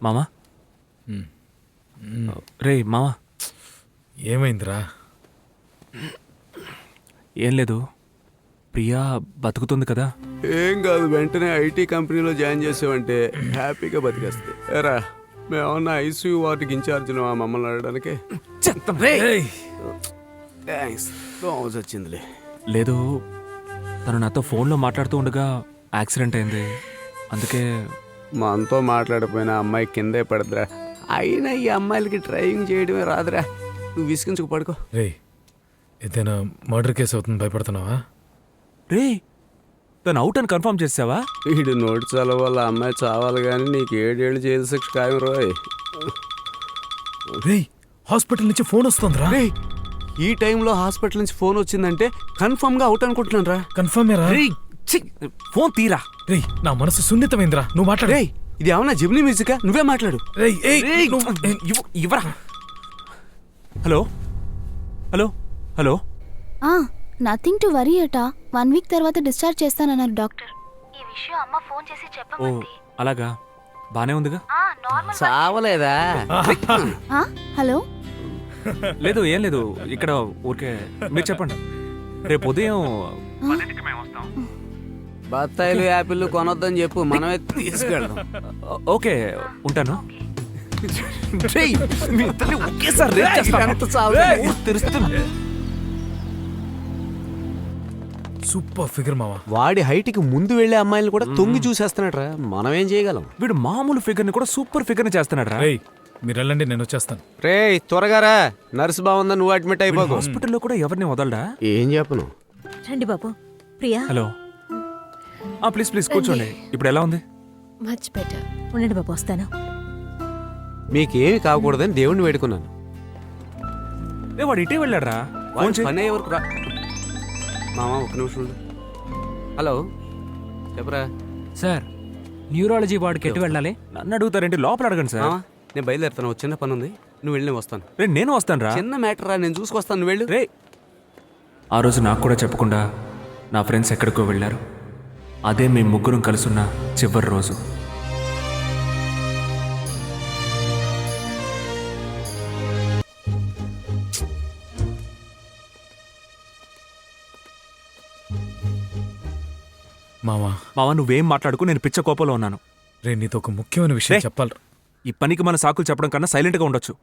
మామా రే మామా ఏమైందిరా? ఏం లేదు, ప్రియా బతుకుతుంది కదా. ఏం కాదు, వెంటనే ఐటీ కంపెనీలో జాయిన్ చేసావంటే హ్యాపీగా బతికేస్తుంది. ఎరా మేమన్నా ఐసీయూ వార్డుకి ఇన్ఛార్జ్ మమ్మల్ని అడగడానికి. థ్యాంక్స్, దోమస్ వచ్చిందిలే. లేదు, తను నాతో ఫోన్లో మాట్లాడుతూ ఉండగా యాక్సిడెంట్ అయింది, అందుకే. మనతో మాట్లాడిపోయినా అమ్మాయి కిందే పడదురా. అయినా ఈ అమ్మాయిలకి డ్రైవింగ్ చేయడమే రాదురా. నువ్వు విసిగించుకు పడుకో. రే, ఏదైనా మర్డర్ కేసు అవుతుంది, భయపడుతున్నావా? రే, తను అవుట్ అని కన్ఫర్మ్ చేసావా? వీడు నోటి చాల వల్ల అమ్మాయి చావాలి కానీ నీకు 7 ఏళ్ళు జైలు శిక్ష ఖాయం రోయ్. రే, హాస్పిటల్ నుంచి ఫోన్ వస్తుందిరా. రే, ఈ టైంలో హాస్పిటల్ నుంచి ఫోన్ వచ్చిందంటే కన్ఫర్మ్ గా అవుట్ అనుకుంటున్నాను రా. కన్ఫర్మేరా? ఫోన్ తీరా. రే, నా మనసు సున్నితమైందిరా, నువ్వు మాట్లాడు. రే, ఇది ఏమన్నా జిమ్నీ మ్యూజికా? నువ్వే మాట్లాడు. రేయ్, ఇవ్వరా. Hello hello hello. Nothing to worry అట. 1 వీక్ తర్వాత డిశ్చార్జ్ చేస్తానన్నారు డాక్టర్. ఈ విషయం అమ్మ ఫోన్ చేసి ఓ చెప్పమంది. అలాగా, బానే ఉందిగా. చావలేదా? హలో. లేదు, ఏం లేదు, ఇక్కడ ఊరికే మీరు చెప్పండి. రేపు ఉదయం బత్తాయిలు యాపిల్ కొనొద్దని చెప్పు, మనమే తీసుకెళ్దాం. ఓకే, ఉంటాను. ఒకేసారి సూపర్ ఫిగర్ మావా. వాడి హైట్ కి ముందు వెళ్లే అమ్మాయిలు కూడా తొంగి చూసేస్తున్నాడు రా. మనం ఏం చేయగలం? వీడు మామూలు ఫిగర్ ని కూడా సూపర్ ఫిగర్ ని చేస్తున్నాడు రా. రేయ్, మీరు వెళ్ళండి, నేను వచ్చేస్తాను. రే త్వరగా రా, నర్సు బాగుందా, నువ్వు అడ్మిట్ అయిపోకు. హాస్పిటల్లో కూడా ఎవరిని వదలడా? ఏం చెప్పను. రండి బాబు. ప్రియా. హలో. ప్లీజ్ ప్లీజ్ కూర్చోండి. ఇప్పుడు ఎలా ఉంది? Much better. ఉండండి బాబు, వస్తాను. మీకేమి కాకూడదని దేవుణ్ణి వేడుకున్నాను. వాడు ఇటే వెళ్ళాడు రా. పని అయ్యే వరకు రా. మామా ఒక నిమిషం ఉండు. హలో, చెప్పరా. సార్, న్యూరాలజీ వార్డుకి ఎటు వెళ్ళాలి? నన్ను అడుగుతారేంటి? లోపల అడగండి సార్. మామా, నేను బయలుదేరుతాను, ఒక చిన్న పని ఉంది. నువ్వు వెళ్ళి నేను వస్తాను. రే, నేను వస్తాను రా. చిన్న మ్యాటర్ రా, నేను చూసుకొస్తాను, నువ్వు వెళ్ళు. రే, ఆ రోజు నాకు కూడా చెప్పకుండా నా ఫ్రెండ్స్ ఎక్కడికో వెళ్ళారు. అదే మేము ముగ్గురం కలుసున్న చివరి రోజు. మావా, నువ్వేం మాట్లాడుకో, నేను పిచ్చ కోపంలో ఉన్నాను. రే, నీతో ఒక ముఖ్యమైన విషయం చెప్పాలి. ఈ పనికి మన సాకులు చెప్పడం కన్నా సైలెంట్గా ఉండొచ్చు.